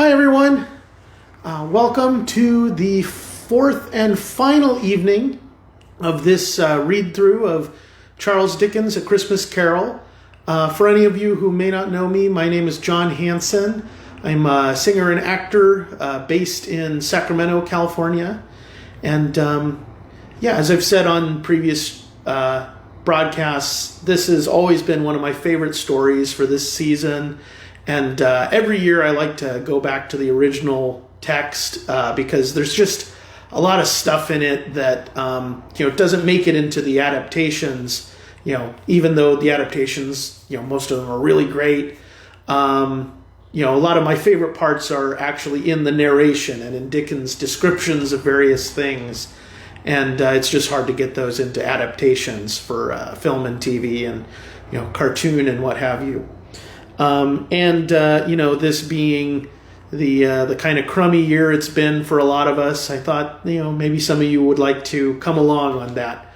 Hi everyone, welcome to the fourth and final evening of this read-through of Charles Dickens' A Christmas Carol. For any of you who may not know me, my name is Jonathan Hansen. I'm a singer and actor based in Sacramento, California. And as I've said on previous broadcasts, this has always been one of my favorite stories for this season. And every year I like to go back to the original text because there's just a lot of stuff in it that doesn't make it into the adaptations. Even though the adaptations, most of them are really great. A lot of my favorite parts are actually in the narration and in Dickens' descriptions of various things. And it's just hard to get those into adaptations for film and TV and cartoon and what have you. This being the kind of crummy year it's been for a lot of us, I thought, maybe some of you would like to come along on that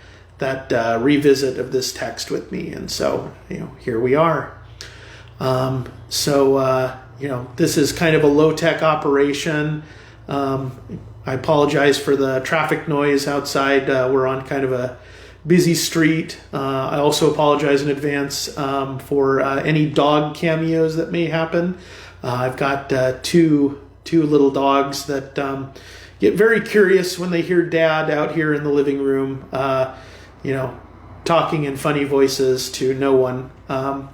revisit of this text with me. And so, here we are. This is kind of a low-tech operation. I apologize for the traffic noise outside. We're on kind of a busy street. I also apologize in advance for any dog cameos that may happen. I've got two little dogs that get very curious when they hear Dad out here in the living room, talking in funny voices to no one. One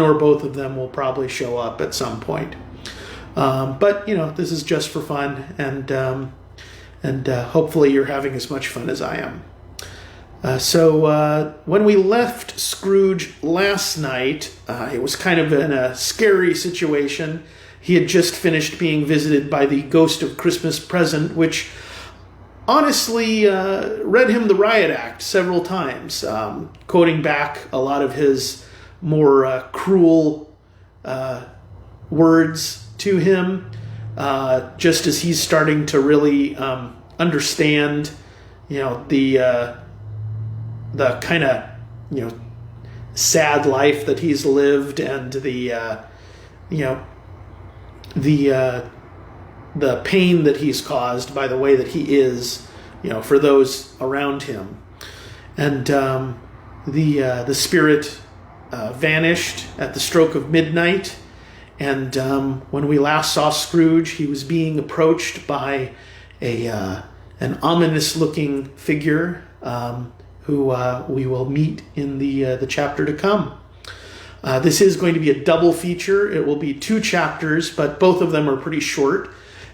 or both of them will probably show up at some point. But this is just for fun, and hopefully you're having as much fun as I am. When we left Scrooge last night, it was kind of in a scary situation. He had just finished being visited by the ghost of Christmas Present, which honestly read him the riot act several times, quoting back a lot of his more cruel words to him, just as he's starting to really understand, the kind of, sad life that he's lived, and the pain that he's caused by the way that he is, for those around him. And the spirit vanished at the stroke of midnight. And when we last saw Scrooge, he was being approached by an ominous-looking figure who we will meet in the chapter to come. This is going to be a double feature. It will be 2 chapters, but both of them are pretty short,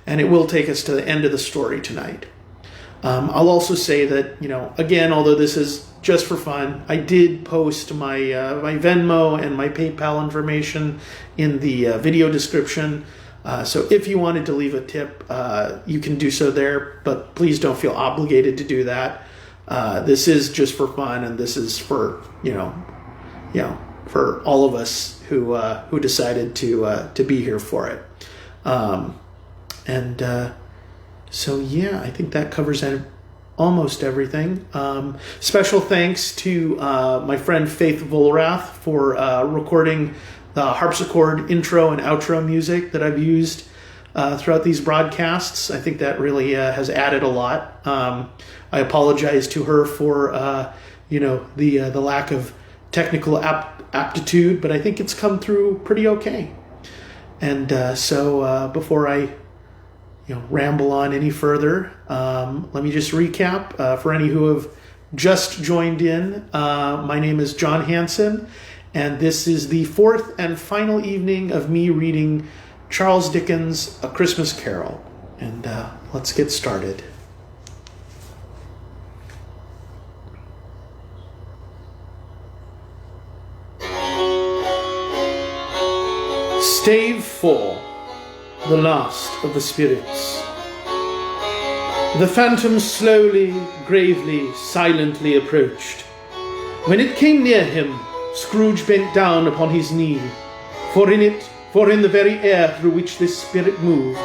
and it will take us to the end of the story tonight. I'll also say that, again, although this is just for fun, I did post my Venmo and my PayPal information in the video description. So if you wanted to leave a tip, you can do so there, but please don't feel obligated to do that. This is just for fun, and this is for, for all of us who decided to be here for it. I think that covers almost everything. Special thanks to my friend Faith Volrath for recording the harpsichord intro and outro music that I've used throughout these broadcasts. I think that really has added a lot. I apologize to her for the lack of technical aptitude, but I think it's come through pretty okay. And before I ramble on any further, let me just recap for any who have just joined in. My name is John Hansen, and this is the fourth and final evening of me reading Charles Dickens' A Christmas Carol. And let's get started. Stave IV, the last of the spirits. The phantom slowly, gravely, silently approached. When it came near him, Scrooge bent down upon his knee, for in the very air through which this spirit moved,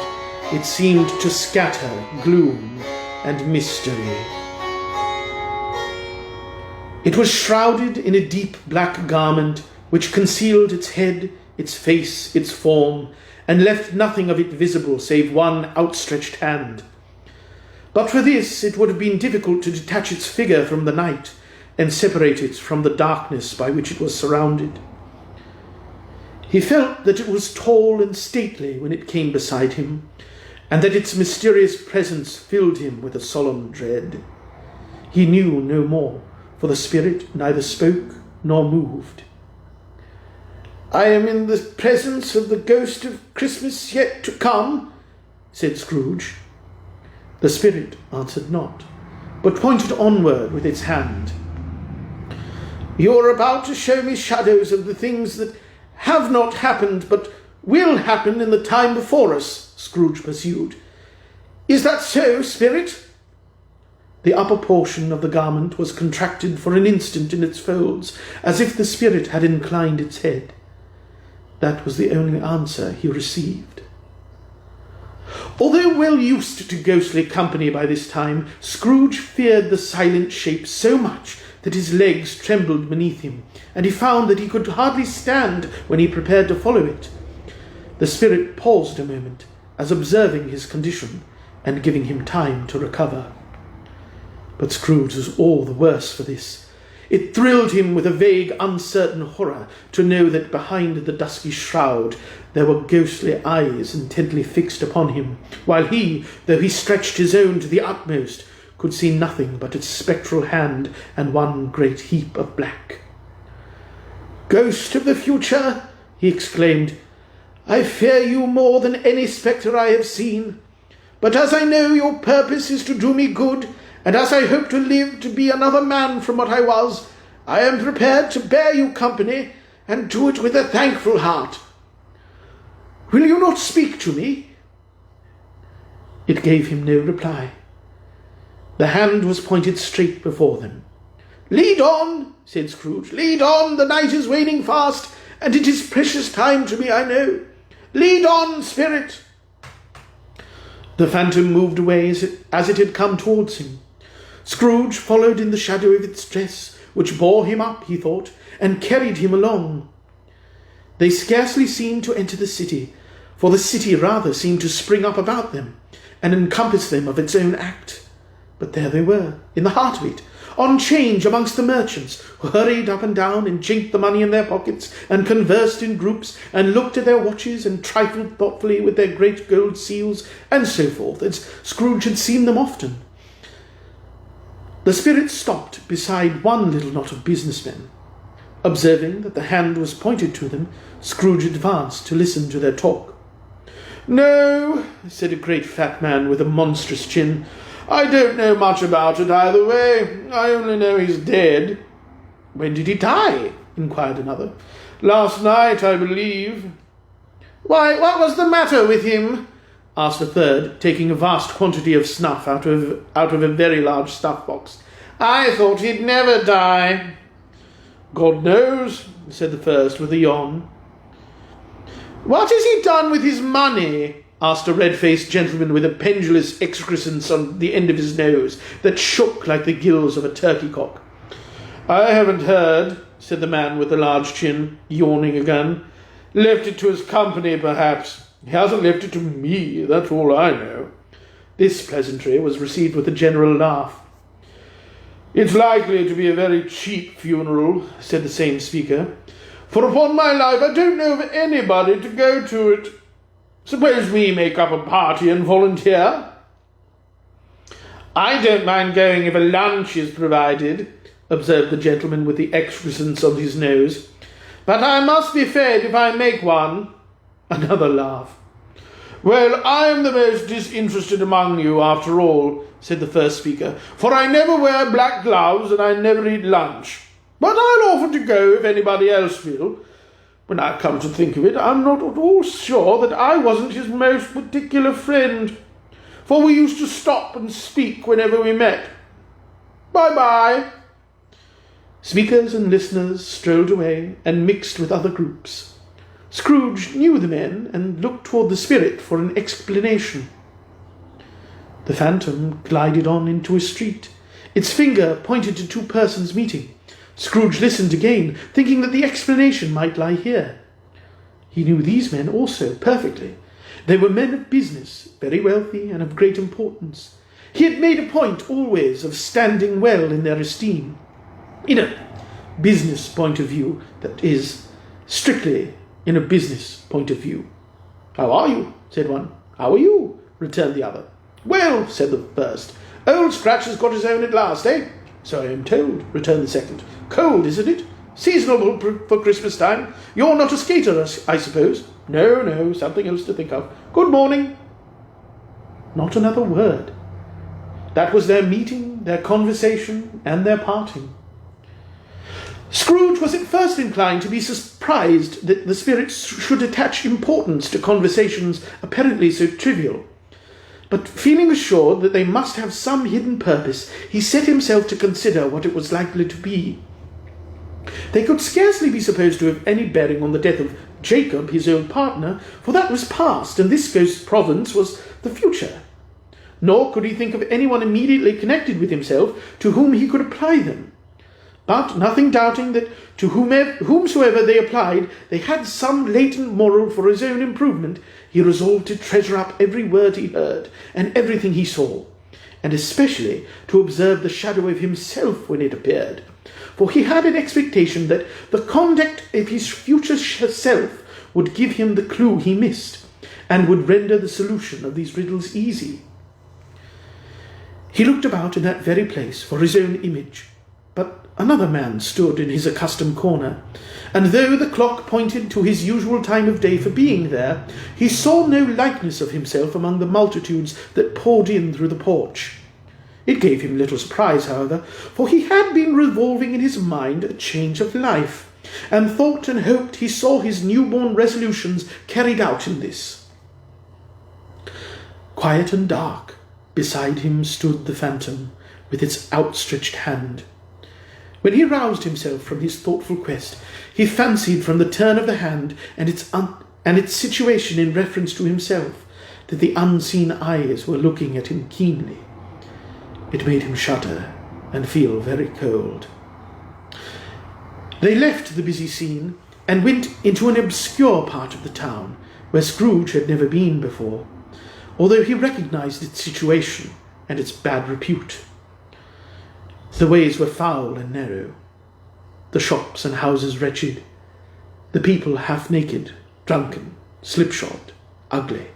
it seemed to scatter gloom and mystery. It was shrouded in a deep black garment which concealed its head, its face, its form, and left nothing of it visible save one outstretched hand. But for this, it would have been difficult to detach its figure from the night and separate it from the darkness by which it was surrounded. He felt that it was tall and stately when it came beside him, and that its mysterious presence filled him with a solemn dread. He knew no more, for the spirit neither spoke nor moved. "I am in the presence of the ghost of Christmas yet to come," said Scrooge. The spirit answered not, but pointed onward with its hand. "You are about to show me shadows of the things that have not happened, but will happen in the time before us," Scrooge pursued. "Is that so, spirit?" The upper portion of the garment was contracted for an instant in its folds, as if the spirit had inclined its head. That was the only answer he received. Although well used to ghostly company by this time, Scrooge feared the silent shape so much that his legs trembled beneath him, and he found that he could hardly stand when he prepared to follow it. The spirit paused a moment, as observing his condition, and giving him time to recover. But Scrooge was all the worse for this. It thrilled him with a vague, uncertain horror to know that behind the dusky shroud there were ghostly eyes intently fixed upon him, while he, though he stretched his own to the utmost, could see nothing but its spectral hand and one great heap of black. "Ghost of the future," he exclaimed, "I fear you more than any spectre I have seen. But as I know your purpose is to do me good, and as I hope to live to be another man from what I was, I am prepared to bear you company, and do it with a thankful heart. Will you not speak to me?" It gave him no reply. The hand was pointed straight before them. "Lead on," said Scrooge. "Lead on, the night is waning fast, and it is precious time to me, I know. Lead on, spirit." The phantom moved away as it had come towards him. Scrooge followed in the shadow of its dress, which bore him up, he thought, and carried him along. They scarcely seemed to enter the city, for the city rather seemed to spring up about them, and encompass them of its own act. But there they were, in the heart of it, on change amongst the merchants, who hurried up and down, and jinked the money in their pockets, and conversed in groups, and looked at their watches, and trifled thoughtfully with their great gold seals, and so forth, as Scrooge had seen them often. The spirit stopped beside one little knot of businessmen. Observing that the hand was pointed to them, Scrooge advanced to listen to their talk. "No," said a great fat man with a monstrous chin, "I don't know much about it either way. I only know he's dead." "When did he die?" inquired another. "Last night, I believe." "Why, what was the matter with him?" asked a third, taking a vast quantity of snuff out of a very large snuff-box. "I thought he'd never die." "God knows," said the first with a yawn. "What has he done with his money?" asked a red-faced gentleman with a pendulous excrescence on the end of his nose that shook like the gills of a turkey-cock. "I haven't heard," said the man with the large chin, yawning again. "Left it to his company, perhaps. He hasn't left it to me, that's all I know." This pleasantry was received with a general laugh. "It's likely to be a very cheap funeral," said the same speaker, "for upon my life I don't know of anybody to go to it. Suppose we make up a party and volunteer?" "I don't mind going if a lunch is provided," observed the gentleman with the excrescence on his nose. "But I must be fed if I make one." Another laugh. "Well, I am the most disinterested among you, after all," said the first speaker, "for I never wear black gloves and I never eat lunch. But I'll offer to go if anybody else will. When I come to think of it, I'm not at all sure that I wasn't his most particular friend, for we used to stop and speak whenever we met. Bye-bye." Speakers and listeners strolled away and mixed with other groups. Scrooge knew the men and looked toward the spirit for an explanation. The phantom glided on into a street. Its finger pointed to two persons meeting. Scrooge listened again, thinking that the explanation might lie here. He knew these men also perfectly. They were men of business, very wealthy and of great importance. He had made a point always of standing well in their esteem, in a business point of view, that is, strictly in a business point of view. "How are you?" said one. "How are you?" returned the other. "Well," said the first, "Old Scratch has got his own at last, eh?" "So I am told," returned the second. "Cold, isn't it? Seasonable for Christmas time. You're not a skater, I suppose?" No, something else to think of. "Good morning." Not another word. That was their meeting, their conversation, and their parting. Scrooge was at first inclined to be surprised that the spirits should attach importance to conversations apparently so trivial. But feeling assured that they must have some hidden purpose, he set himself to consider what it was likely to be. They could scarcely be supposed to have any bearing on the death of Jacob, his old partner, for that was past, and this ghost's province was the future. Nor could he think of anyone immediately connected with himself to whom he could apply them. But, nothing doubting that to whomsoever they applied, they had some latent moral for his own improvement, he resolved to treasure up every word he heard, and everything he saw, and especially to observe the shadow of himself when it appeared, for he had an expectation that the conduct of his future self would give him the clue he missed, and would render the solution of these riddles easy. He looked about in that very place for his own image, but another man stood in his accustomed corner, and though the clock pointed to his usual time of day for being there, he saw no likeness of himself among the multitudes that poured in through the porch. It gave him little surprise, however, for he had been revolving in his mind a change of life, and thought and hoped he saw his newborn resolutions carried out in this. Quiet and dark, beside him stood the phantom, with its outstretched hand. When he roused himself from his thoughtful quest, he fancied from the turn of the hand and its situation in reference to himself that the unseen eyes were looking at him keenly. It made him shudder and feel very cold. They left the busy scene and went into an obscure part of the town, where Scrooge had never been before, although he recognized its situation and its bad repute. The ways were foul and narrow, the shops and houses wretched, the people half-naked, drunken, slipshod, ugly.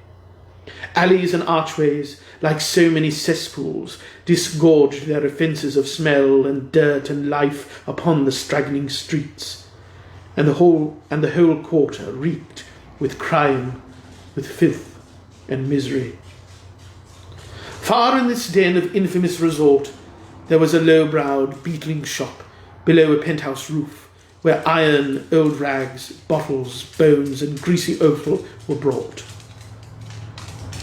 Alleys and archways, like so many cesspools, disgorged their offences of smell and dirt and life upon the straggling streets, and the whole quarter reeked with crime, with filth and misery. Far in this den of infamous resort, there was a low-browed, beetling shop below a penthouse roof, where iron, old rags, bottles, bones, and greasy offal were brought.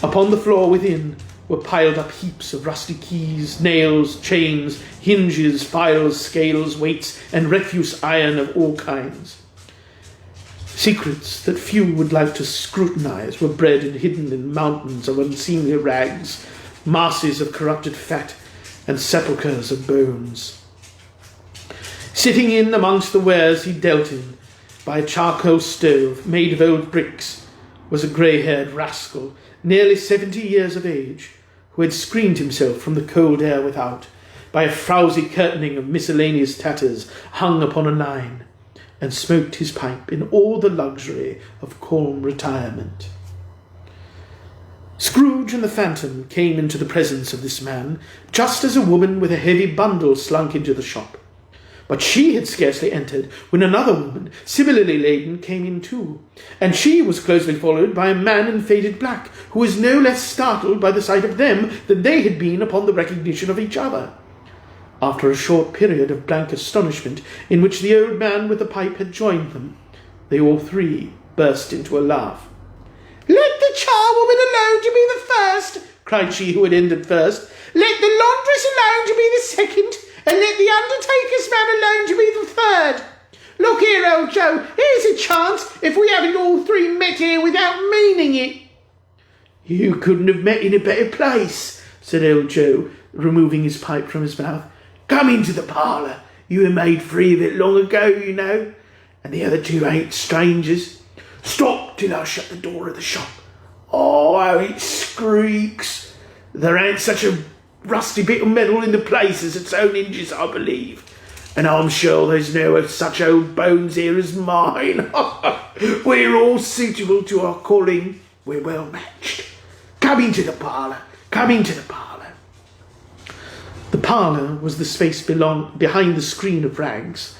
Upon the floor within were piled up heaps of rusty keys, nails, chains, hinges, files, scales, weights, and refuse iron of all kinds. Secrets that few would like to scrutinize were bred and hidden in mountains of unseemly rags, masses of corrupted fat, and sepulchres of bones. Sitting in amongst the wares he dealt in, by a charcoal stove made of old bricks, was a grey-haired rascal, nearly 70 years of age, who had screened himself from the cold air without by a frowsy curtaining of miscellaneous tatters hung upon a line, and smoked his pipe in all the luxury of calm retirement. Scrooge and the Phantom came into the presence of this man, just as a woman with a heavy bundle slunk into the shop. But she had scarcely entered when another woman, similarly laden, came in too, and she was closely followed by a man in faded black, who was no less startled by the sight of them than they had been upon the recognition of each other. After a short period of blank astonishment, in which the old man with the pipe had joined them, they all three burst into a laugh. "Let the charwoman alone to be the first," cried she who had ended first. "Let the laundress alone to be the second, and let the undertaker's man alone to be the third. Look here, old Joe, here's a chance if we haven't all three met here without meaning it." "You couldn't have met in a better place," said old Joe, removing his pipe from his mouth. "Come into the parlour. You were made free of it long ago, you know, and the other two ain't strangers. Stop till I shut the door of the shop. Oh, how it squeaks. There ain't such a rusty bit of metal in the place as its own hinges, I believe. And I'm sure there's no such old bones here as mine. We're all suitable to our calling. We're well matched. Come into the parlour. Come into the parlour. The parlour was the space behind the screen of rags.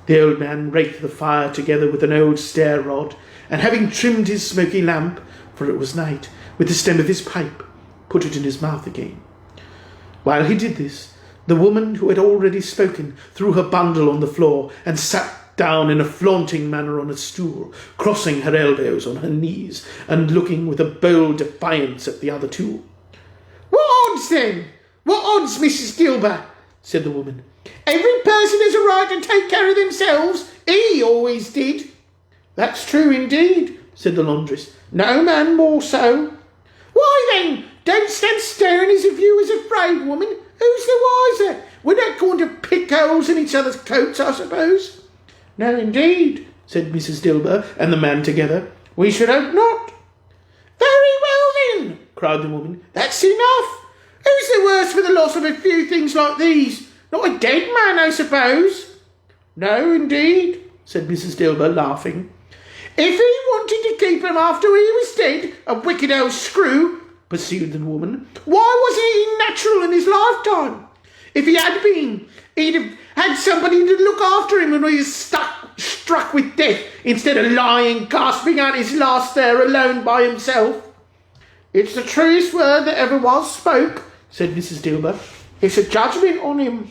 The old man raked the fire together with an old stair rod, and having trimmed his smoky lamp, for it was night, with the stem of his pipe, put it in his mouth again. While he did this, the woman who had already spoken threw her bundle on the floor and sat down in a flaunting manner on a stool, crossing her elbows on her knees and looking with a bold defiance at the other two. "What odds, then? What odds, Mrs. Gilbert?" said the woman. "Every person has a right to take care of themselves. He always did." "That's true indeed," said the laundress. "No man more so." "Why then, don't stand staring as if you was afraid, woman. Who's the wiser? We're not going to pick holes in each other's coats, I suppose." "No, indeed," said Mrs. Dilber and the man together. "We should hope not." "Very well, then," cried the woman. "That's enough. Who's the worse for the loss of a few things like these? Not a dead man, I suppose." "No, indeed," said Mrs. Dilber, laughing. "If he wanted to keep him after he was dead, a wicked old screw," pursued the woman, "why wasn't he natural in his lifetime? If he had been, he'd have had somebody to look after him when he was struck with death, instead of lying gasping out his last there alone by himself." "It's the truest word that ever was spoke," said Mrs. Dilber. "It's a judgment on him."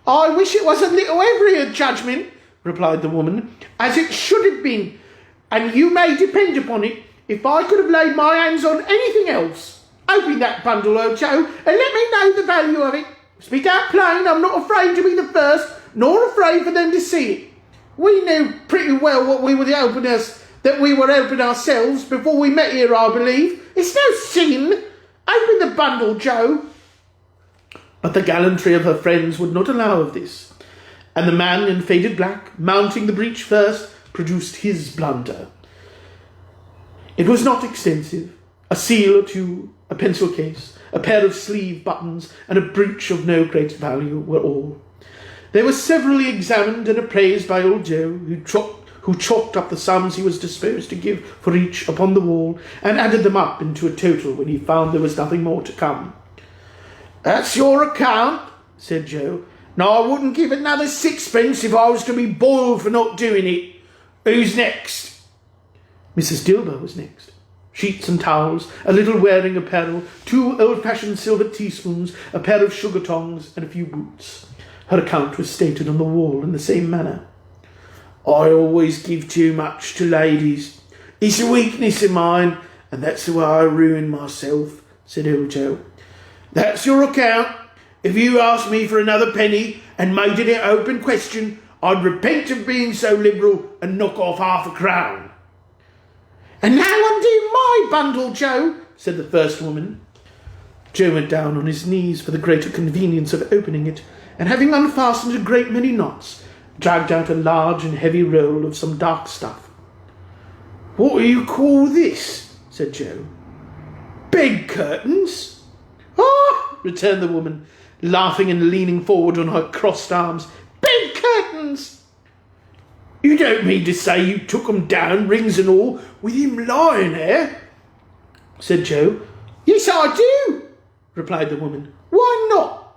"I wish it was a little heavier judgment," replied the woman, "as it should have been, and you may depend upon it, if I could have laid my hands on anything else. Open that bundle, old Joe, and let me know the value of it. Speak out plain. I'm not afraid to be the first, nor afraid for them to see it. We knew pretty well what we were that we were helping ourselves before we met here, I believe. It's no sin. Open the bundle, Joe." But the gallantry of her friends would not allow of this, and the man in faded black, mounting the breech first, produced his blunder. It was not extensive. A seal or two, a pencil case, a pair of sleeve buttons, and a brooch of no great value were all. They were severally examined and appraised by old Joe, who chalked up the sums he was disposed to give for each upon the wall, and added them up into a total when he found there was nothing more to come. "That's your account," said Joe. "Now I wouldn't give another sixpence if I was to be boiled for not doing it. Who's next?" Mrs. Dilber was next. Sheets and towels, a little wearing apparel, 2 old-fashioned silver teaspoons, a pair of sugar tongs, and a few boots. Her account was stated on the wall in the same manner. "I always give too much to ladies. It's a weakness of mine, and that's the way I ruin myself," said old Joe. "That's your account. If you asked me for another penny and made it an open question, I'd repent of being so liberal and knock off half a crown." "And now undo my bundle, Joe," said the first woman. Joe went down on his knees for the greater convenience of opening it, and having unfastened a great many knots, dragged out a large and heavy roll of some dark stuff. "What do you call this?" said Joe. "Bed curtains." "Ah," returned the woman, laughing and leaning forward on her crossed arms. "Bed curtains." "You don't mean to say you took 'em down, rings and all, with him lying there?" said Joe. "Yes, I do," replied the woman. "Why not?"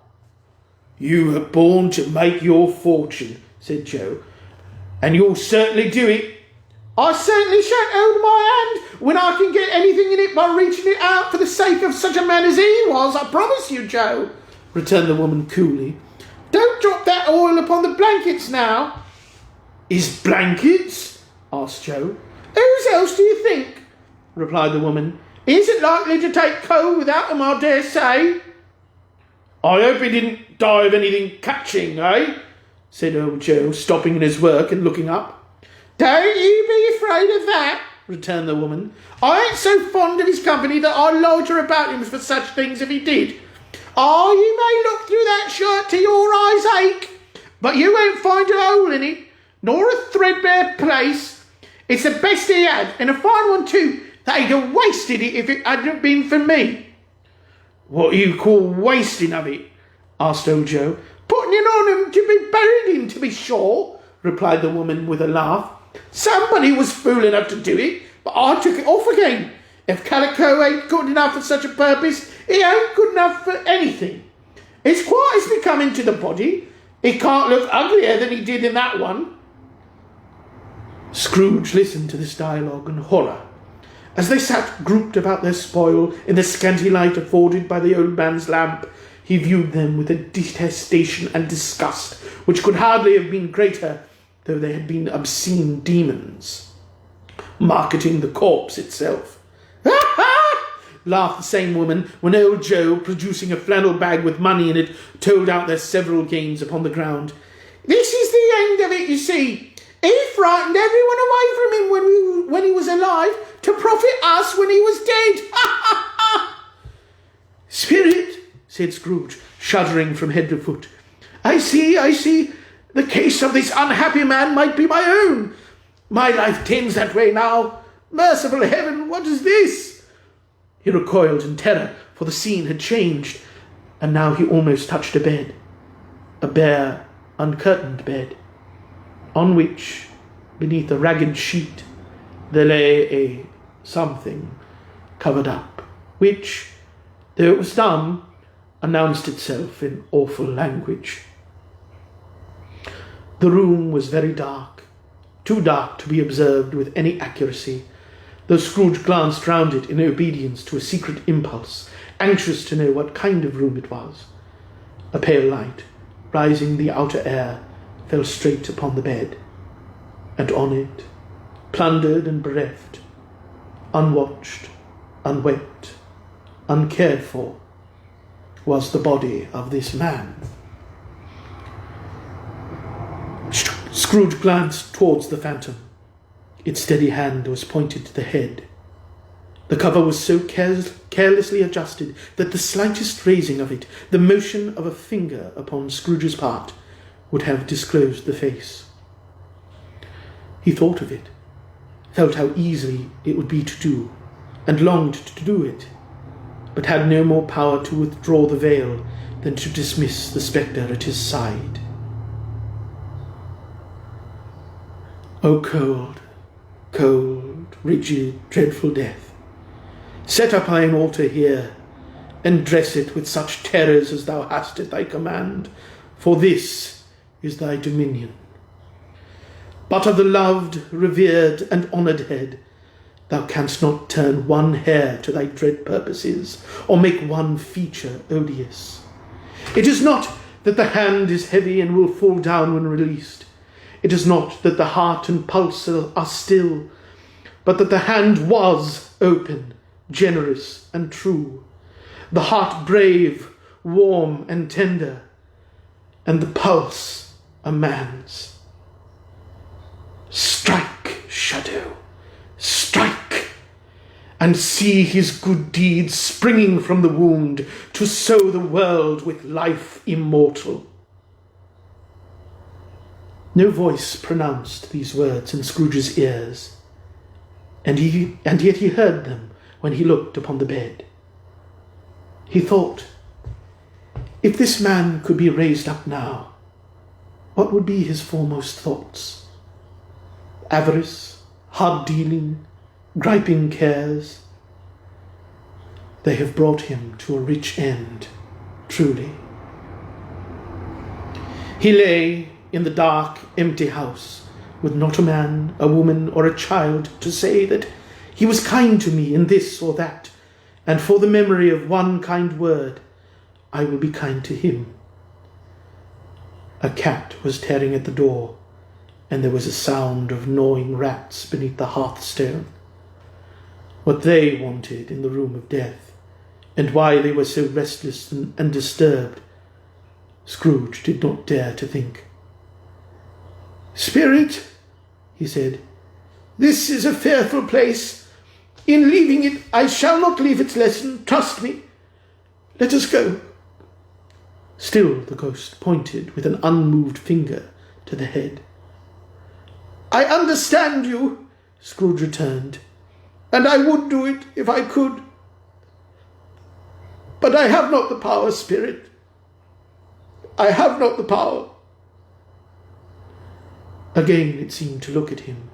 "You were born to make your fortune," said Joe, "and you'll certainly do it." "I certainly shan't hold my hand when I can get anything in it by reaching it out for the sake of such a man as he was, I promise you, Joe," returned the woman coolly. "Don't drop that oil upon the blankets now." "His blankets?" asked Joe. "Whose else do you think?" replied the woman. "He isn't likely to take cold without them, I dare say." "I hope he didn't die of anything catching, eh?" said old Joe, stopping in his work and looking up. "Don't you be afraid of that," returned the woman. "I ain't so fond of his company that I'd loiter about him for such things if he did. Oh, you may look through that shirt till your eyes ache, but you won't find a hole in it, nor a threadbare place. It's the best he had, and a fine one too. They'd have wasted it if it hadn't been for me." "What do you call wasting of it?" asked old Joe. "Putting it on him to be buried in, to be sure," replied the woman with a laugh. "Somebody was fool enough to do it, but I took it off again. If calico ain't good enough for such a purpose, it ain't good enough for anything. It's quite as becoming to the body. He can't look uglier than he did in that one." Scrooge listened to this dialogue in horror. As they sat grouped about their spoil in the scanty light afforded by the old man's lamp, he viewed them with a detestation and disgust which could hardly have been greater, though they had been obscene demons, marketing the corpse itself. "Ha ha!" laughed the same woman, when old Joe, producing a flannel bag with money in it, told out their several gains upon the ground. "This is the end of it, you see. He frightened everyone away from him when he was alive, to profit us when he was dead. Ha ha ha!" "Spirit," said Scrooge, shuddering from head to foot. I see. The case of this unhappy man might be my own. My life tends that way now. Merciful heaven, what is this?" He recoiled in terror, for the scene had changed, and now he almost touched a bed, a bare, uncurtained bed, on which, beneath a ragged sheet, there lay a something covered up, which, though it was dumb, announced itself in awful language. The room was very dark, too dark to be observed with any accuracy, though Scrooge glanced round it in obedience to a secret impulse, anxious to know what kind of room it was. A pale light, rising the outer air, fell straight upon the bed, and on it, plundered and bereft, unwatched, unwept, uncared for, was the body of this man. Scrooge glanced towards the phantom. Its steady hand was pointed to the head. The cover was so carelessly adjusted that the slightest raising of it, the motion of a finger upon Scrooge's part, would have disclosed the face. He thought of it, felt how easily it would be to do, and longed to do it, but had no more power to withdraw the veil than to dismiss the spectre at his side. O cold, cold, rigid, dreadful death, set up thine altar here, and dress it with such terrors as thou hast at thy command, for this is thy dominion. But of the loved, revered, and honoured head, thou canst not turn one hair to thy dread purposes, or make one feature odious. It is not that the hand is heavy and will fall down when released. It is not that the heart and pulse are still, but that the hand was open, generous, and true, the heart brave, warm, and tender, and the pulse a man's. Strike, shadow, strike, and see his good deeds springing from the wound to sow the world with life immortal. No voice pronounced these words in Scrooge's ears, and yet he heard them when he looked upon the bed. He thought, if this man could be raised up now, what would be his foremost thoughts? Avarice, hard-dealing, griping cares. They have brought him to a rich end, truly. He lay in the dark, empty house, with not a man, a woman, or a child to say that he was kind to me in this or that, and for the memory of one kind word, I will be kind to him. A cat was tearing at the door, and there was a sound of gnawing rats beneath the hearthstone. What they wanted in the room of death, and why they were so restless and disturbed, Scrooge did not dare to think. "Spirit," he said, "this is a fearful place. In leaving it, I shall not leave its lesson, trust me. Let us go." Still the ghost pointed with an unmoved finger to the head. "I understand you," Scrooge returned, "and I would do it if I could. But I have not the power, Spirit. I have not the power." Again it seemed to look at him.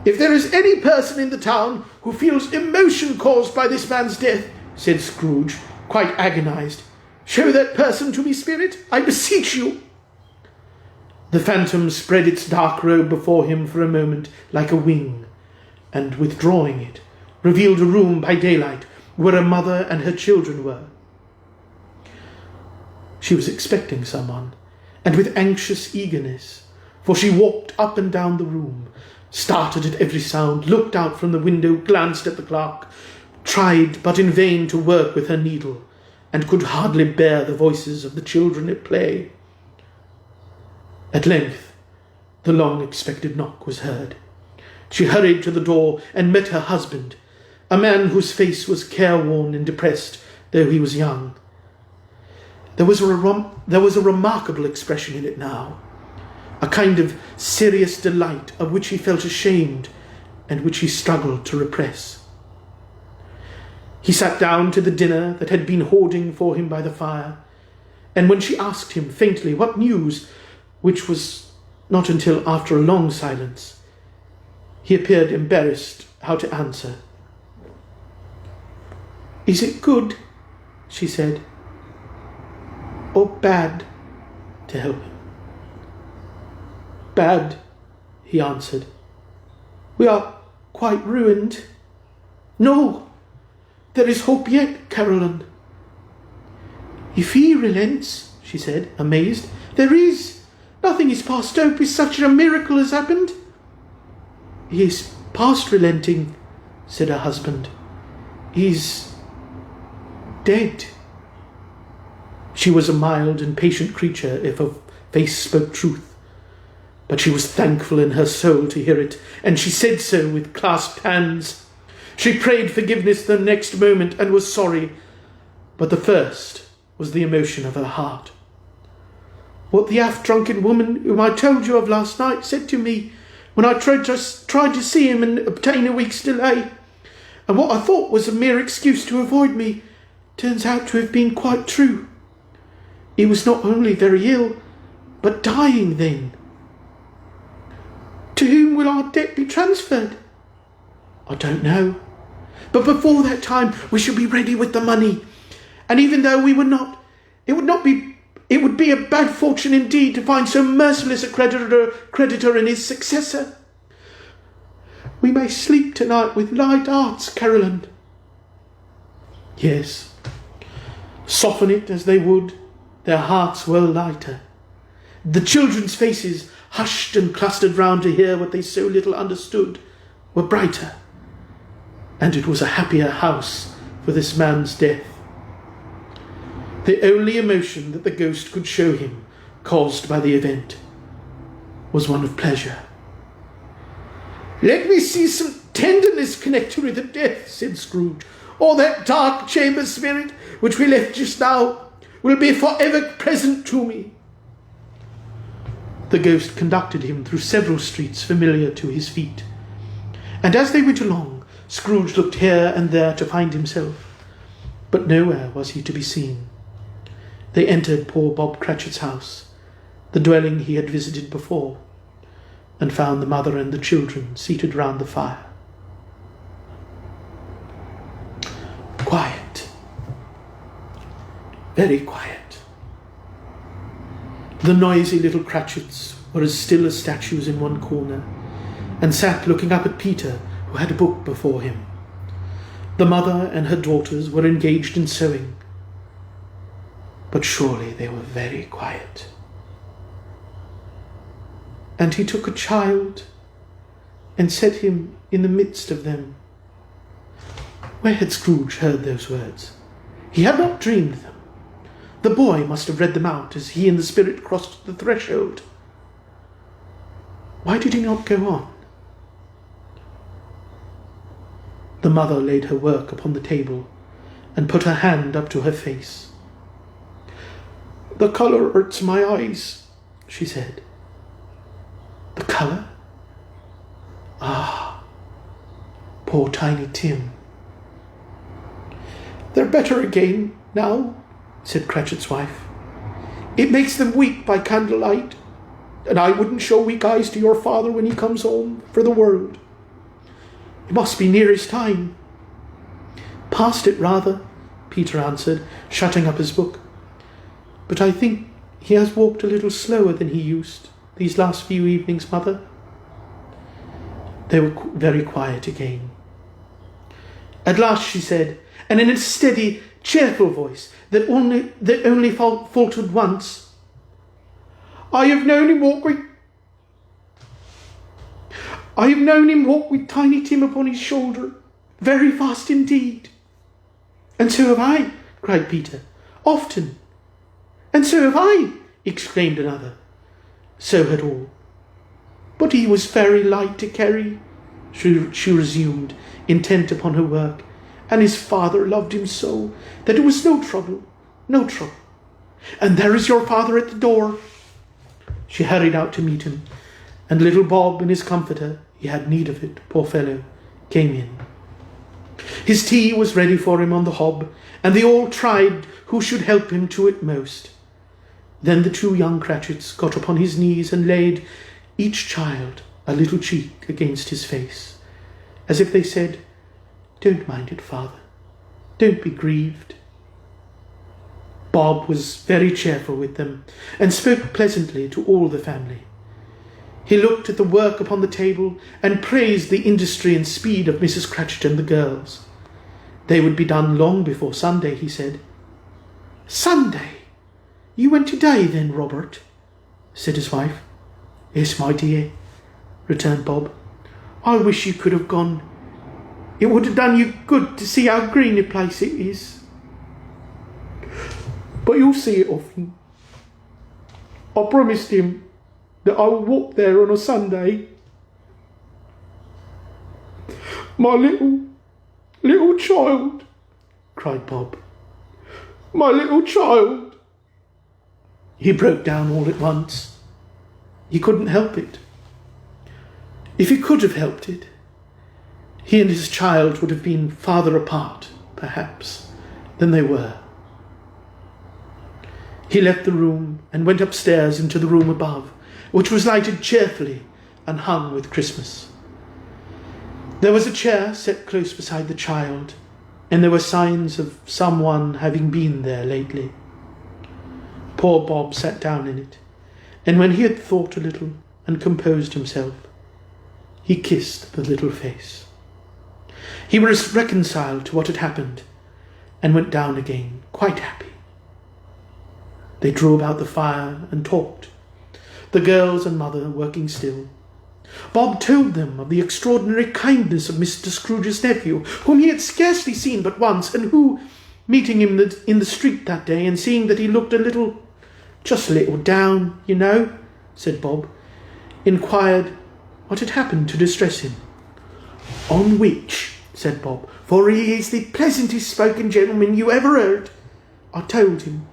"If there is any person in the town who feels emotion caused by this man's death," said Scrooge, quite agonized, "show that person to me, Spirit, I beseech you." The phantom spread its dark robe before him for a moment like a wing, and withdrawing it, revealed a room by daylight where a mother and her children were. She was expecting someone, and with anxious eagerness, for she walked up and down the room, started at every sound, looked out from the window, glanced at the clock, tried but in vain to work with her needle, and could hardly bear the voices of the children at play. At length the long-expected knock was heard. She hurried to the door and met her husband, a man whose face was careworn and depressed, though he was young. There was a remarkable expression in it now, a kind of serious delight of which he felt ashamed and which he struggled to repress. He sat down to the dinner that had been hoarding for him by the fire, and when she asked him faintly what news, which was not until after a long silence, he appeared embarrassed how to answer. "Is it good," she said, "or bad to help him?" "Bad," he answered. "We are quite ruined." "No, there is hope yet, Caroline." "If he relents," she said, amazed, "there is. Nothing is past hope. Is such a miracle has happened?" "He is past relenting," said her husband. "He's dead." She was a mild and patient creature, if her face spoke truth, but she was thankful in her soul to hear it, and she said so with clasped hands. She prayed forgiveness the next moment and was sorry, but the first was the emotion of her heart. "What the half-drunken woman whom I told you of last night said to me when I tried to see him and obtain a week's delay, and what I thought was a mere excuse to avoid me, turns out to have been quite true. He was not only very ill, but dying then. To whom will our debt be transferred? I don't know. But before that time we shall be ready with the money, and even though we would not, it would be a bad fortune indeed to find so merciless a creditor in his successor. We may sleep tonight with light hearts, Caroline." Yes, soften it as they would, their hearts were lighter. The children's faces, hushed and clustered round to hear what they so little understood, were brighter, and it was a happier house for this man's death. The only emotion that the ghost could show him, caused by the event, was one of pleasure. "Let me see some tenderness connected with the death," said Scrooge, "or that dark chamber spirit which we left just now will be forever present to me." The ghost conducted him through several streets familiar to his feet, and as they went along, Scrooge looked here and there to find himself, but nowhere was he to be seen. They entered poor Bob Cratchit's house, the dwelling he had visited before, and found the mother and the children seated round the fire. Quiet. Very quiet. The noisy little Cratchits were as still as statues in one corner, and sat looking up at Peter, who had a book before him. The mother and her daughters were engaged in sewing, but surely they were very quiet. And he took a child and set him in the midst of them. Where had Scrooge heard those words? He had not dreamed them. The boy must have read them out as he and the spirit crossed the threshold. Why did he not go on? The mother laid her work upon the table and put her hand up to her face. "The colour hurts my eyes," she said. "The colour? Poor Tiny Tim. "They're better again now," said Cratchit's wife. "It makes them weep by candlelight, and I wouldn't show weak eyes to your father when he comes home for the world. It must be near his time." "Past it, rather," Peter answered, shutting up his book. "But I think he has walked a little slower than he used these last few evenings, Mother." They were very quiet again. At last she said, and in a steady, cheerful voice that only faltered once, I have known him walk with Tiny Tim upon his shoulder, very fast indeed." "And so have I," cried Peter. "Often." "And so have I," exclaimed another. So had all. "But he was very light to carry," she resumed, intent upon her work, "and his father loved him so that it was no trouble. And there is your father at the door." She hurried out to meet him, and little Bob and his comforter, he had need of it, poor fellow, came in. His tea was ready for him on the hob, and they all tried who should help him to it most. Then the two young Cratchits got upon his knees and laid, each child, a little cheek against his face, as if they said, "Don't mind it, father. Don't be grieved." Bob was very cheerful with them, and spoke pleasantly to all the family. He looked at the work upon the table, and praised the industry and speed of Mrs. Cratchit and the girls. They would be done long before Sunday, he said. "Sunday? You went today, then, Robert?" said his wife. "Yes, my dear," returned Bob. "I wish you could have gone. It would have done you good to see how green a place it is. But you'll see it often. I promised him that I would walk there on a Sunday. My little child," cried Bob. "My little child." He broke down all at once. He couldn't help it. If he could have helped it, he and his child would have been farther apart, perhaps, than they were. He left the room and went upstairs into the room above, which was lighted cheerfully and hung with Christmas. There was a chair set close beside the child, and there were signs of someone having been there lately. Poor Bob sat down in it, and when he had thought a little and composed himself, he kissed the little face. He was reconciled to what had happened, and went down again, quite happy. They drew about the fire and talked, the girls and mother working still. Bob told them of the extraordinary kindness of Mr. Scrooge's nephew, whom he had scarcely seen but once, and who, meeting him in the street that day, and seeing that he looked just a little down, you know, said Bob, inquired what had happened to distress him. "On which," said Bob, "for he is the pleasantest spoken gentleman you ever heard, I told him,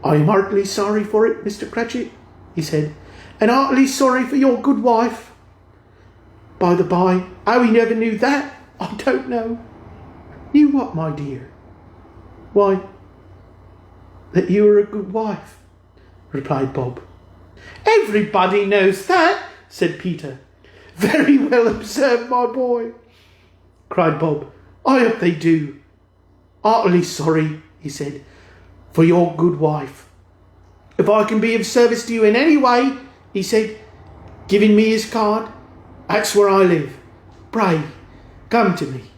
'I am heartily sorry for it, Mr. Cratchit,' he said, 'and heartily sorry for your good wife. By the by, how he never knew that, I don't know.'" "Knew what, my dear?" "Why, that you were a good wife," replied Bob. "Everybody knows that," said Peter. "Very well observed, my boy," cried Bob. "I hope they do. Heartily sorry," he said, "for your good wife. If I can be of service to you in any way," he said, giving me his card, "that's where I live. Pray, come to me."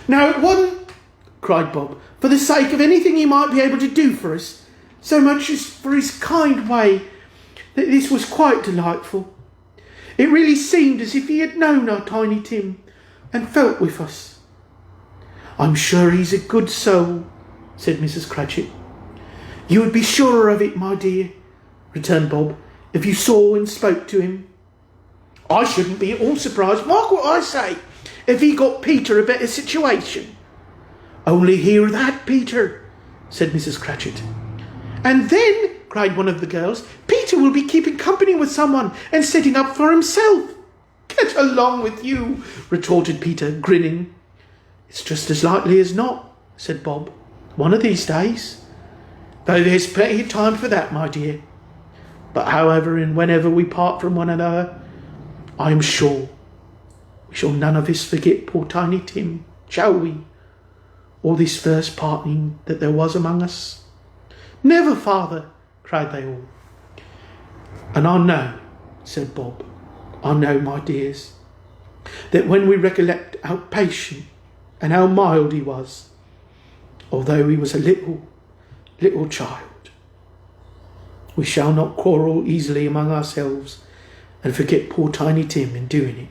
"No, it wasn't," cried Bob, "for the sake of anything he might be able to do for us, so much as for his kind way, that this was quite delightful. It really seemed as if he had known our Tiny Tim, and felt with us." "I'm sure he's a good soul," said Mrs. Cratchit. "You would be surer of it, my dear," returned Bob, "if you saw and spoke to him. I shouldn't be at all surprised, mark what I say, if he got Peter a better situation." "Only hear that, Peter," said Mrs. Cratchit. "And then," cried one of the girls, "Peter will be keeping company with someone and setting up for himself." Get along with you, retorted Peter, grinning. It's just as likely as not, said Bob. One of these days. Though there's plenty of time for that, my dear. But however and whenever we part from one another, I am sure we shall none of us forget poor Tiny Tim, shall we? Or this first parting that there was among us? Never, father, cried they all. And I know, said Bob, I know, my dears, that when we recollect how patient and how mild he was, although he was a little child, we shall not quarrel easily among ourselves and forget poor Tiny Tim in doing it.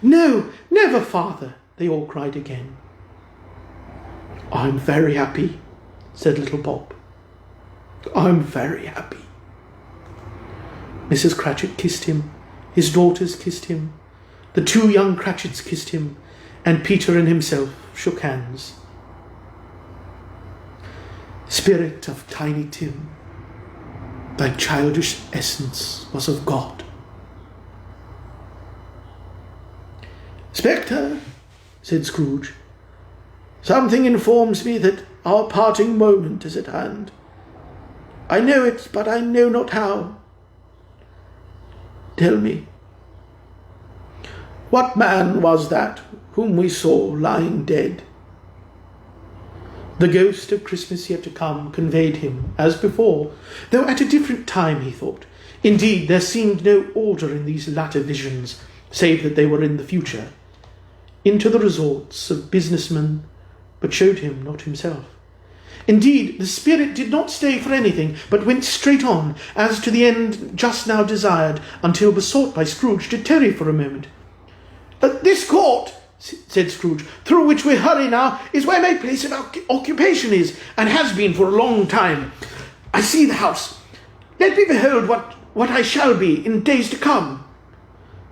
No, never, father, they all cried again. I'm very happy, said little Bob. I'm very happy. Mrs. Cratchit kissed him, his daughters kissed him, the two young Cratchits kissed him, and Peter and himself shook hands. Spirit of Tiny Tim, thy childish essence was of God. Spectre, said Scrooge, something informs me that our parting moment is at hand. I know it, but I know not how. Tell me, what man was that whom we saw lying dead? The ghost of Christmas yet to come conveyed him, as before, though at a different time, he thought. Indeed, there seemed no order in these latter visions, save that they were in the future, into the resorts of businessmen, but showed him not himself. Indeed, the spirit did not stay for anything, but went straight on, as to the end just now desired, until besought by Scrooge to tarry for a moment. This court, said Scrooge, through which we hurry now, is where my place of occupation is, and has been for a long time. I see the house. Let me behold what I shall be in days to come.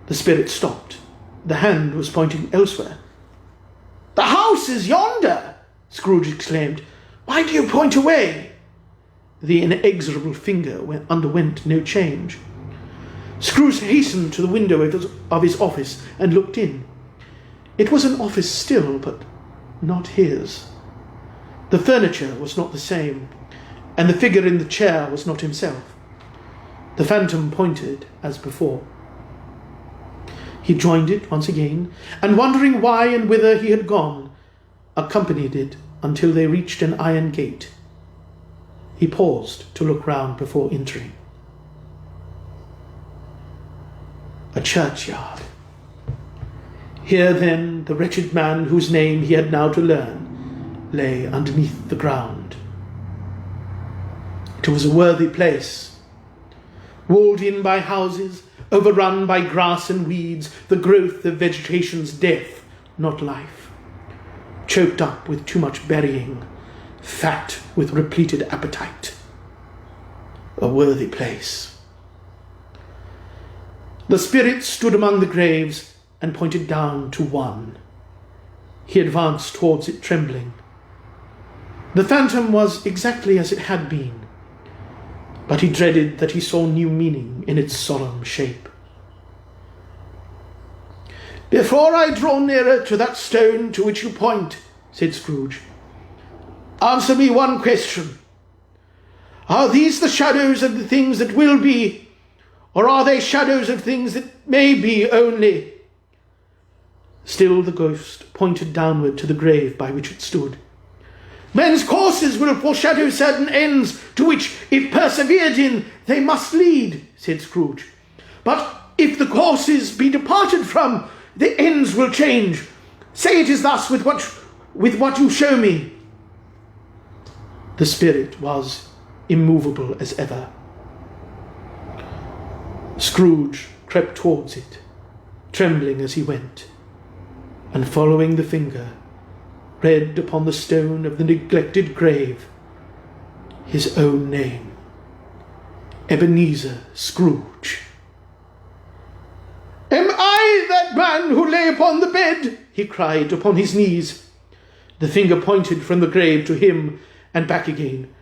The spirit stopped. The hand was pointing elsewhere. The house is yonder, Scrooge exclaimed. Why do you point away? The inexorable finger underwent no change. Scrooge hastened to the window of his office and looked in. It was an office still, but not his. The furniture was not the same, and the figure in the chair was not himself. The phantom pointed as before. He joined it once again, and wondering why and whither he had gone, accompanied it until they reached an iron gate. He paused to look round before entering. A churchyard. Here, then, the wretched man whose name he had now to learn lay underneath the ground. It was a worthy place, walled in by houses, overrun by grass and weeds, the growth of vegetation's death, not life, choked up with too much burying, fat with repleted appetite. A worthy place. The spirit stood among the graves and pointed down to one. He advanced towards it trembling. The phantom was exactly as it had been, but he dreaded that he saw new meaning in its solemn shape. Before I draw nearer to that stone to which you point, said Scrooge, answer me one question. Are these the shadows of the things that will be, or are they shadows of things that may be only? Still the ghost pointed downward to the grave by which it stood. Men's courses will foreshadow certain ends to which, if persevered in, they must lead, said Scrooge. But if the courses be departed from, the ends will change. Say it is thus with what you show me. The spirit was immovable as ever. Scrooge crept towards it, trembling as he went, and following the finger, read upon the stone of the neglected grave his own name, Ebenezer Scrooge. Am I that man who lay upon the bed? He cried upon his knees. The finger pointed from the grave to him and back again.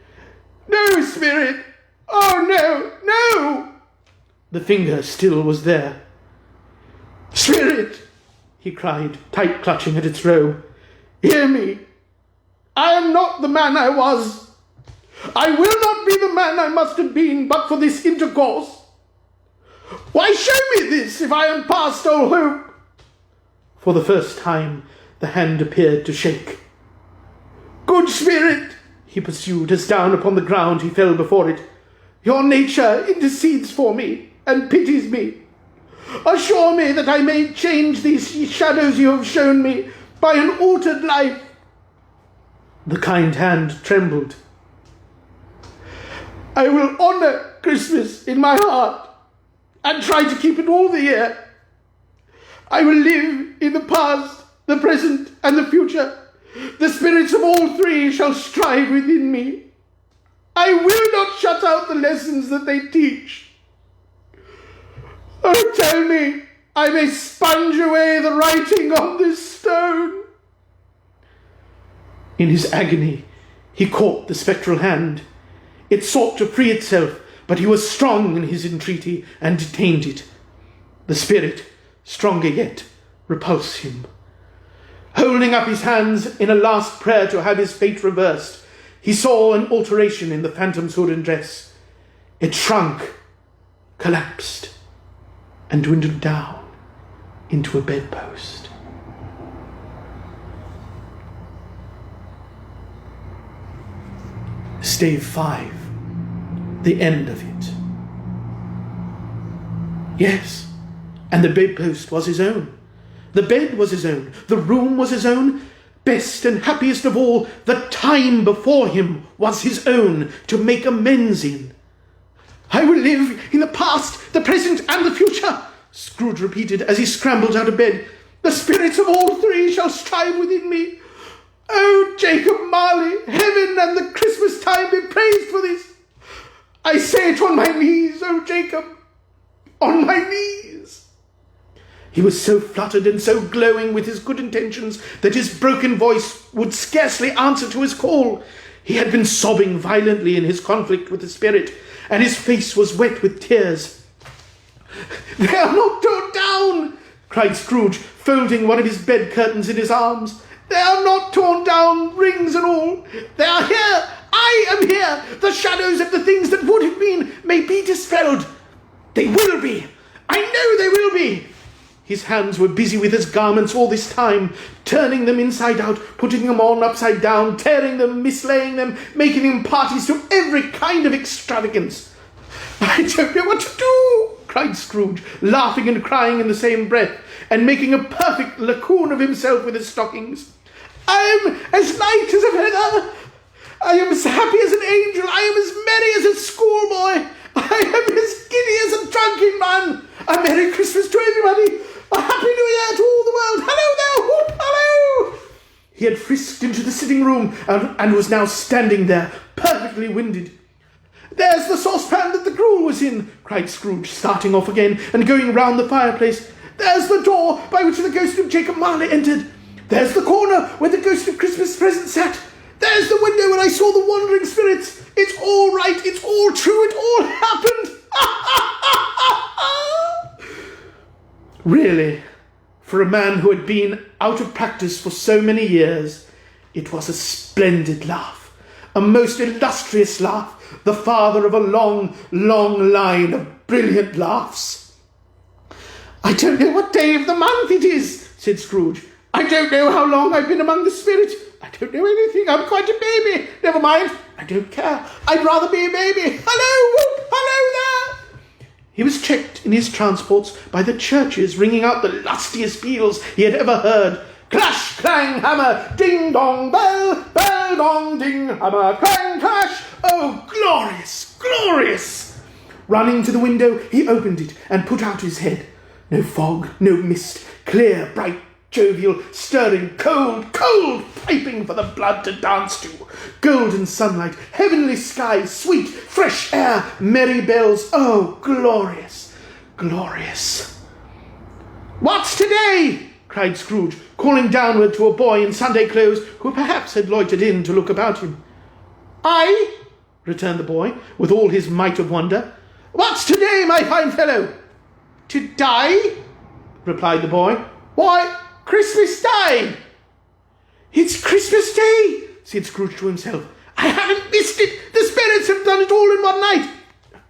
No, spirit! Oh, no, no! The finger still was there. "Spirit," he cried, tight clutching at its robe, "hear me. I am not the man I was. I will not be the man I must have been but for this intercourse. Why show me this if I am past all hope?" For the first time the hand appeared to shake. "Good spirit," he pursued, as down upon the ground he fell before it, "your nature intercedes for me and pities me. Assure me that I may change these shadows you have shown me by an altered life." The kind hand trembled. "I will honour Christmas in my heart and try to keep it all the year. I will live in the past, the present, and the future. The spirits of all three shall strive within me. I will not shut out the lessons that they teach. Oh, tell me I may sponge away the writing on this stone." In his agony, he caught the spectral hand. It sought to free itself, but he was strong in his entreaty and detained it. The spirit, stronger yet, repulsed him. Holding up his hands in a last prayer to have his fate reversed, he saw an alteration in the phantom's hood and dress. It shrunk, collapsed, and dwindled down into a bedpost. Stave V. The end of it. Yes, and the bedpost was his own. The bed was his own. The room was his own. Best and happiest of all, the time before him was his own to make amends in. "I will live in the past, the present, and the future," Scrooge repeated as he scrambled out of bed. "The spirits of all three shall strive within me. Oh, Jacob Marley, heaven and the Christmas time be praised for this. I say it on my knees, oh Jacob, on my knees." He was so fluttered and so glowing with his good intentions that his broken voice would scarcely answer to his call. He had been sobbing violently in his conflict with the spirit, and his face was wet with tears. "They are not torn down," cried Scrooge, folding one of his bed curtains in his arms. "They are not torn down, rings and all. They are here. I am here. The shadows of the things that would have been may be dispelled. They will be. I know they will be." His hands were busy with his garments all this time, turning them inside out, putting them on upside down, tearing them, mislaying them, making them parties to every kind of extravagance. "I don't know what to do," cried Scrooge, laughing and crying in the same breath, and making a perfect lacoon of himself with his stockings. "I am as light as a feather. I am as happy as an angel. I am as merry as a schoolboy. I am as giddy as a drunken man. A Merry Christmas to everybody. A Happy New Year to all the world. Hello there, whoop, hello!" He had frisked into the sitting room and was now standing there, perfectly winded. "There's the saucepan that the gruel was in," cried Scrooge, starting off again and going round the fireplace. "There's the door by which the ghost of Jacob Marley entered. There's the corner where the ghost of Christmas present sat. There's the window where I saw the wandering spirits. It's all right. It's all true. It all happened." Really, for a man who had been out of practice for so many years, it was a splendid laugh, a most illustrious laugh, the father of a long, long line of brilliant laughs. "I don't know what day of the month it is," said Scrooge. "I don't know how long I've been among the spirits. I don't know anything. I'm quite a baby. Never mind. I don't care. I'd rather be a baby. Hello, whoop, hello there." He was checked in his transports by the churches ringing out the lustiest peals he had ever heard. Clash, clang, hammer, ding, dong, bell, bell, dong, ding, hammer, clang, clash. Oh, glorious, glorious! Running to the window, he opened it and put out his head. No fog, no mist, clear, bright, jovial, stirring, cold, cold, piping for the blood to dance to. Golden sunlight, heavenly sky, sweet, fresh air, merry bells. Oh, glorious, glorious. "What's today?" cried Scrooge, calling downward to a boy in Sunday clothes who perhaps had loitered in to look about him. "Aye," returned the boy, with all his might of wonder. "What's today, my fine fellow?" "To die?" replied the boy. Why, Christmas Day! It's Christmas Day, said Scrooge to himself. I haven't missed it. The spirits have done it all in one night.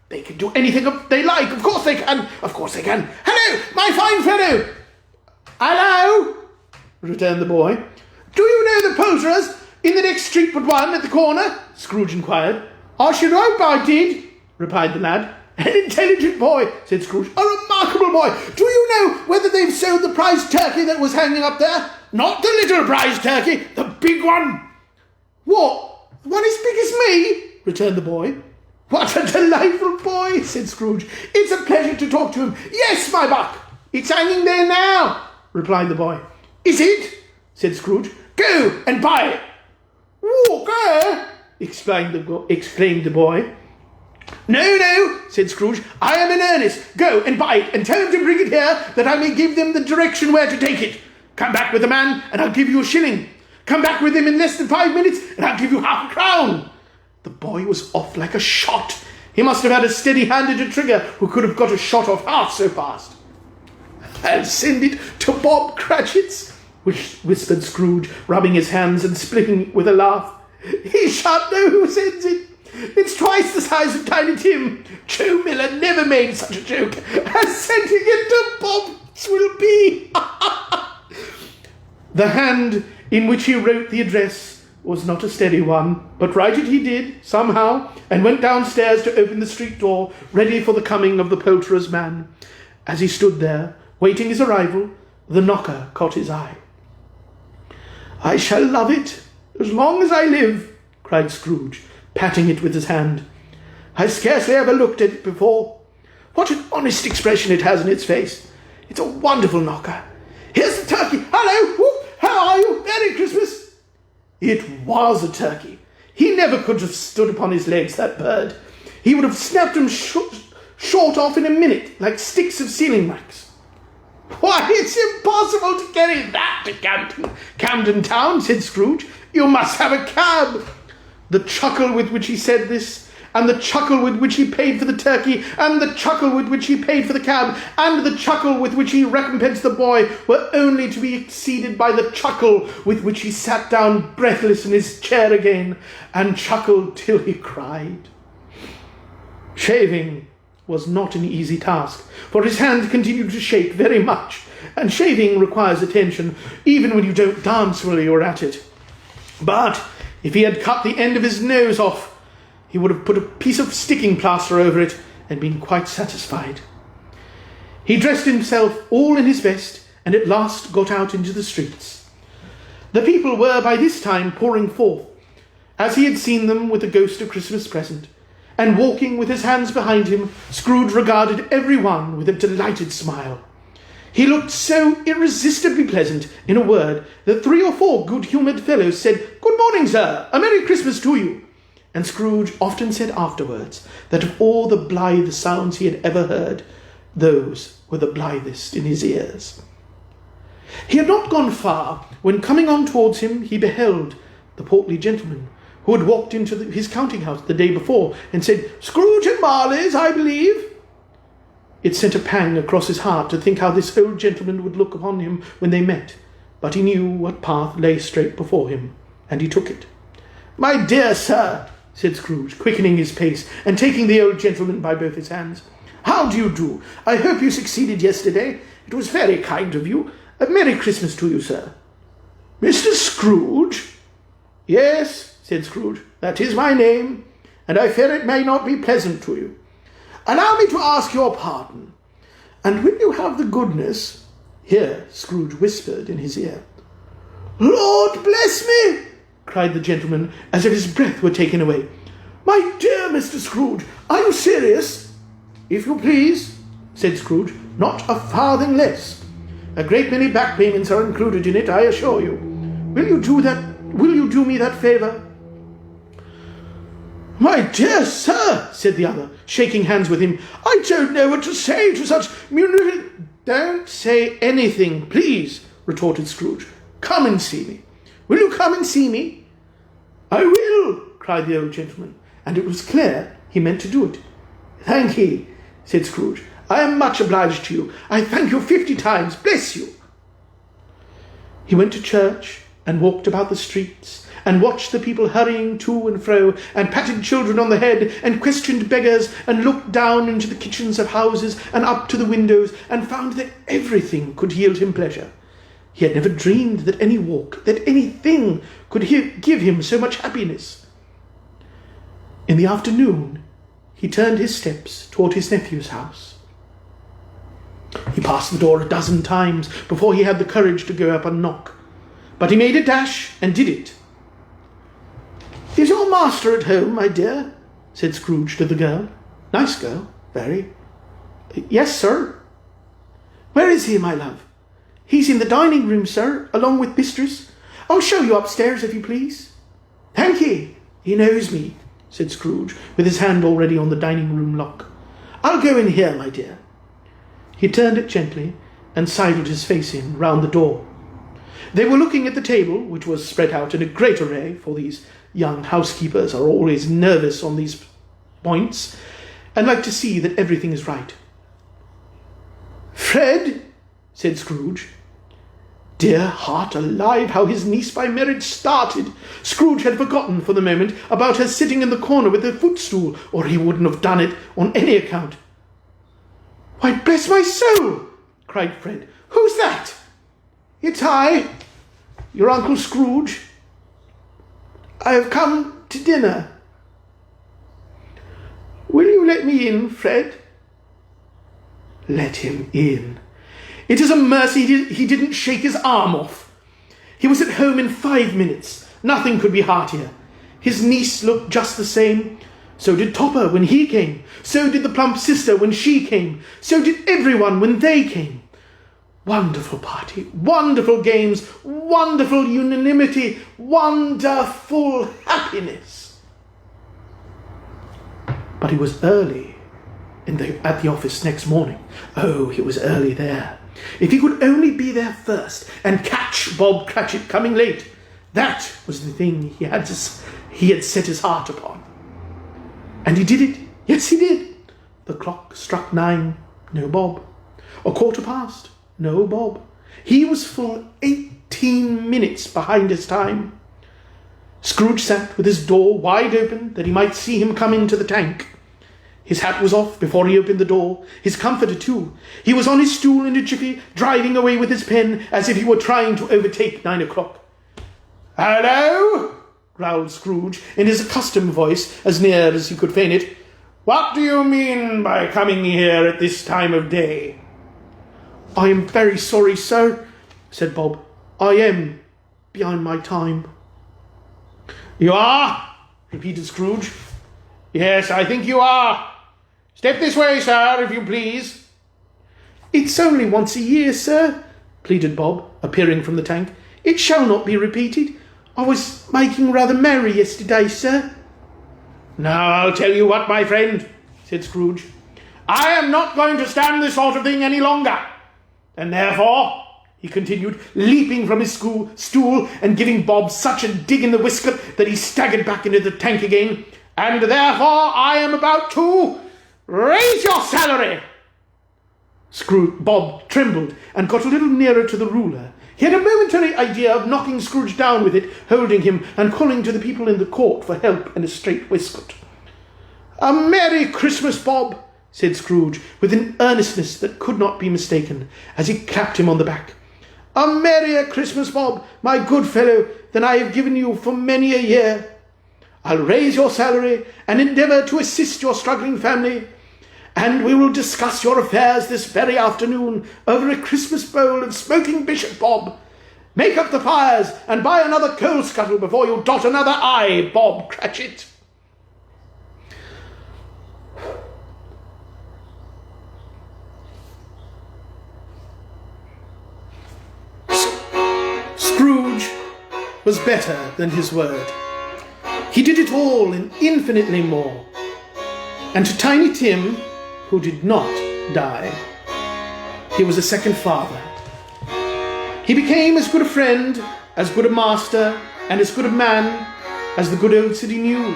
They can do anything they like. Of course they can. Of course they can. Hello, my fine fellow. Hello, returned the boy. Do you know the poulterers in the next street but one at the corner? Scrooge inquired. I should hope I did, replied the lad. An intelligent boy, said Scrooge. A remarkable boy. Do you know whether they've sold the prize turkey that was hanging up there? Not the little prize turkey, the big one. What? One as big as me? Returned the boy. What a delightful boy, said Scrooge. It's a pleasure to talk to him. Yes, my buck. It's hanging there now, replied the boy. Is it? Said Scrooge. Go and buy it. Walker, exclaimed the boy. No, said Scrooge. I am in earnest. Go and buy it, and tell him to bring it here, that I may give them the direction where to take it. Come back with the man, and I'll give you a shilling. Come back with him in less than 5 minutes, and I'll give you half a crown. The boy was off like a shot. He must have had a steady hand at a trigger who could have got a shot off half so fast. I'll send it to Bob Cratchit's, whispered Scrooge, rubbing his hands and splitting with a laugh. He shan't know who sends it. It's twice the size of Tiny Tim. Joe Miller never made such a joke as sending it to Bob's will be. The hand in which he wrote the address was not a steady one, but write it he did, somehow, and went downstairs to open the street door, ready for the coming of the poulterer's man. As he stood there, waiting his arrival, the knocker caught his eye. I shall love it as long as I live, cried Scrooge, patting it with his hand. I scarcely ever looked at it before. What an honest expression it has in its face. It's a wonderful knocker. Here's the turkey. Hello, whoop, how are you? Merry Christmas. It was a turkey. He never could have stood upon his legs, that bird. He would have snapped them short off in a minute, like sticks of sealing wax. Why, it's impossible to carry that to Camden Town, said Scrooge. You must have a cab. The chuckle with which he said this, and the chuckle with which he paid for the turkey, and the chuckle with which he paid for the cab, and the chuckle with which he recompensed the boy, were only to be exceeded by the chuckle with which he sat down breathless in his chair again, and chuckled till he cried. Shaving was not an easy task, for his hand continued to shake very much, and shaving requires attention, even when you don't dance while you're at it. But if he had cut the end of his nose off, he would have put a piece of sticking plaster over it and been quite satisfied. He dressed himself all in his best, and at last got out into the streets. The people were by this time pouring forth, as he had seen them with the ghost of Christmas present, and walking with his hands behind him, Scrooge regarded every one with a delighted smile. He looked so irresistibly pleasant, in a word, that 3 or 4 good-humoured fellows said, Good morning, sir, a Merry Christmas to you. And Scrooge often said afterwards that of all the blithe sounds he had ever heard, those were the blithest in his ears. He had not gone far when, coming on towards him, he beheld the portly gentleman who had walked into his counting-house the day before and said, Scrooge and Marley's, I believe. It sent a pang across his heart to think how this old gentleman would look upon him when they met, but he knew what path lay straight before him, and he took it. My dear sir, said Scrooge, quickening his pace and taking the old gentleman by both his hands, how do you do? I hope you succeeded yesterday. It was very kind of you. A Merry Christmas to you, sir. Mr. Scrooge? Yes, said Scrooge, that is my name, and I fear it may not be pleasant to you. Allow me to ask your pardon, and will you have the goodness— Here Scrooge whispered in his ear. Lord bless me, cried the gentleman, as if his breath were taken away. My dear Mr. Scrooge, are you serious? If you please, said Scrooge, not a farthing less. A great many back payments are included in it, I assure you. Will you do me that favour? My dear sir, said the other, shaking hands with him, I don't know what to say to such Don't say anything, please, retorted Scrooge. Come and see me. Will you come and see me? I will, cried the old gentleman, and it was clear he meant to do it. Thank ye, said Scrooge. I am much obliged to you. I thank you 50 times. Bless you." He went to church and walked about the streets and watched the people hurrying to and fro, and patted children on the head, and questioned beggars, and looked down into the kitchens of houses and up to the windows, and found that everything could yield him pleasure. He had never dreamed that any walk, that anything could give him so much happiness. In the afternoon, he turned his steps toward his nephew's house. He passed the door a dozen times before he had the courage to go up and knock, but he made a dash and did it. "Is your master at home, my dear?" said Scrooge to the girl. "Nice girl, very." "Yes, sir." "Where is he, my love?" "He's in the dining room, sir, along with mistress. I'll show you upstairs, if you please." "Thank ye. He knows me," said Scrooge, with his hand already on the dining room lock. "I'll go in here, my dear." He turned it gently and sidled his face in round the door. They were looking at the table, which was spread out in a great array, for these young housekeepers are always nervous on these points, and like to see that everything is right. "Fred," said Scrooge. Dear heart alive, how his niece by marriage started! Scrooge had forgotten for the moment about her sitting in the corner with her footstool, or he wouldn't have done it on any account. "Why, bless my soul!" cried Fred. "Who's that?" "It's I, your Uncle Scrooge. I have come to dinner." "Will you let me in, Fred?" Let him in. It is a mercy he didn't shake his arm off. He was at home in 5 minutes. Nothing could be heartier. His niece looked just the same. So did Topper when he came. So did the plump sister when she came. So did everyone when they came. Wonderful party, wonderful games, wonderful unanimity, wonderful happiness. But it was early at the office next morning. Oh, it was early there. If he could only be there first and catch Bob Cratchit coming late, that was the thing he had set his heart upon. And he did it. Yes, he did. The clock struck 9. No Bob. 1:15. No Bob. He was full 18 minutes behind his time. Scrooge sat with his door wide open that he might see him come into the tank. His hat was off before he opened the door, his comforter too. He was on his stool in a jiffy, driving away with his pen as if he were trying to overtake 9 o'clock. "Hello?" growled Scrooge, in his accustomed voice, as near as he could feign it. "What do you mean by coming here at this time of day?" "I am very sorry, sir," said Bob. "I am behind my time." "You are?" repeated Scrooge. "Yes, I think you are. Step this way, sir, if you please." "It's only once a year, sir," pleaded Bob, appearing from the tank. "It shall not be repeated. I was making rather merry yesterday, sir." "Now, I'll tell you what, my friend," said Scrooge. "I am not going to stand this sort of thing any longer. And therefore," he continued, leaping from his stool and giving Bob such a dig in the waistcoat that he staggered back into the tank again, "and therefore I am about to raise your salary." Bob trembled and got a little nearer to the ruler. He had a momentary idea of knocking Scrooge down with it, holding him and calling to the people in the court for help and a straight waistcoat. "A Merry Christmas, Bob," said Scrooge, with an earnestness that could not be mistaken, as he clapped him on the back. "A merrier Christmas, Bob, my good fellow, than I have given you for many a year. I'll raise your salary and endeavour to assist your struggling family, and we will discuss your affairs this very afternoon over a Christmas bowl of smoking bishop, Bob. Make up the fires and buy another coal scuttle before you dot another I, Bob Cratchit." Scrooge was better than his word. He did it all and infinitely more. And to Tiny Tim, who did not die, he was a second father. He became as good a friend, as good a master, and as good a man as the good old city knew,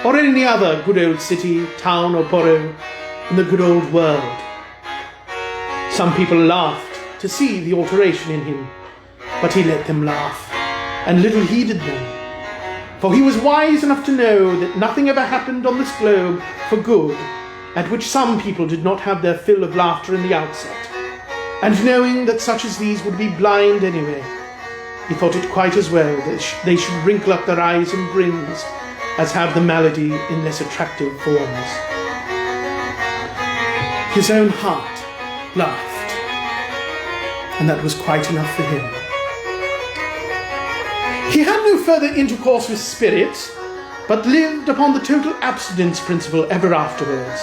or any other good old city, town, or borough in the good old world. Some people laughed to see the alteration in him, but he let them laugh, and little heeded them. For he was wise enough to know that nothing ever happened on this globe for good, at which some people did not have their fill of laughter in the outset. And knowing that such as these would be blind anyway, he thought it quite as well that they should wrinkle up their eyes and grins as have the malady in less attractive forms. His own heart laughed, and that was quite enough for him. He had no further intercourse with spirits, but lived upon the total abstinence principle ever afterwards.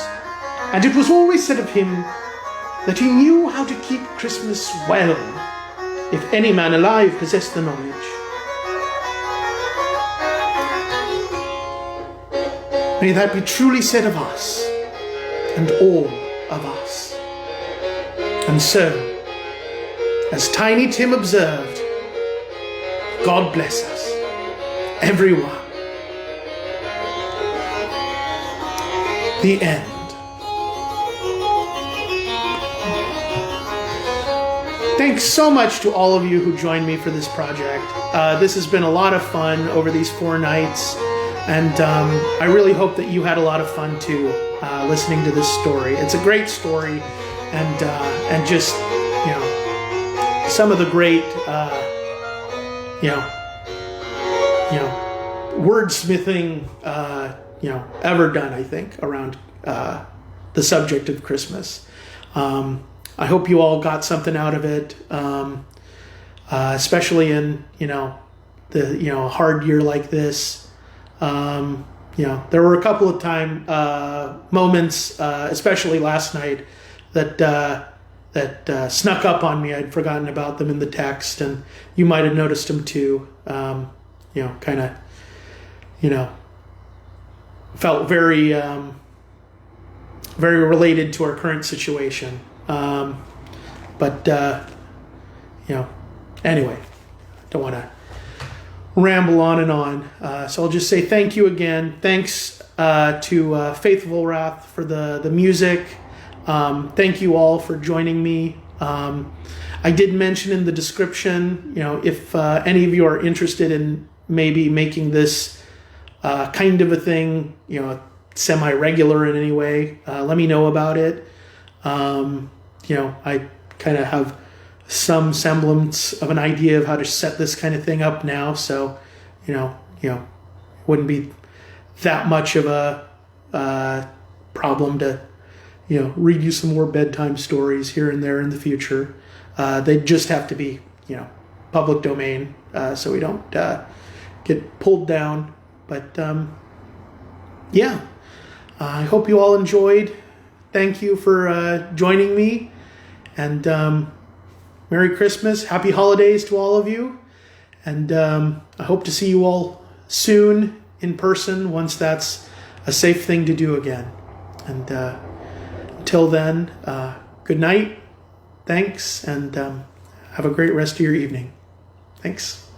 And it was always said of him that he knew how to keep Christmas well, if any man alive possessed the knowledge. May that be truly said of us, and all of us. And so, as Tiny Tim observed, God bless us, everyone. The end. Thanks so much to all of you who joined me for this project. This has been a lot of fun over these 4 nights, and I really hope that you had a lot of fun too, listening to this story. It's a great story, and just, you know, some of the great, wordsmithing, ever done, I think, around the subject of Christmas. I hope you all got something out of it, especially in, a hard year like this. There were a couple of moments, especially last night, that snuck up on me. I'd forgotten about them in the text, and you might have noticed them too. Felt very, very related to our current situation. Anyway, don't want to ramble on and on. So I'll just say thank you again. Thanks to Faithful Wrath for the music. Thank you all for joining me. I did mention in the description, if any of you are interested in maybe making this kind of a thing, semi-regular in any way, let me know about it. I kind of have some semblance of an idea of how to set this kind of thing up now. So, wouldn't be that much of a problem to, read you some more bedtime stories here and there in the future. They just have to be, public domain, so we don't get pulled down. But, I hope you all enjoyed. Thank you for joining me, and Merry Christmas, Happy Holidays to all of you, and I hope to see you all soon in person once that's a safe thing to do again. And until then, good night, thanks, and have a great rest of your evening. Thanks.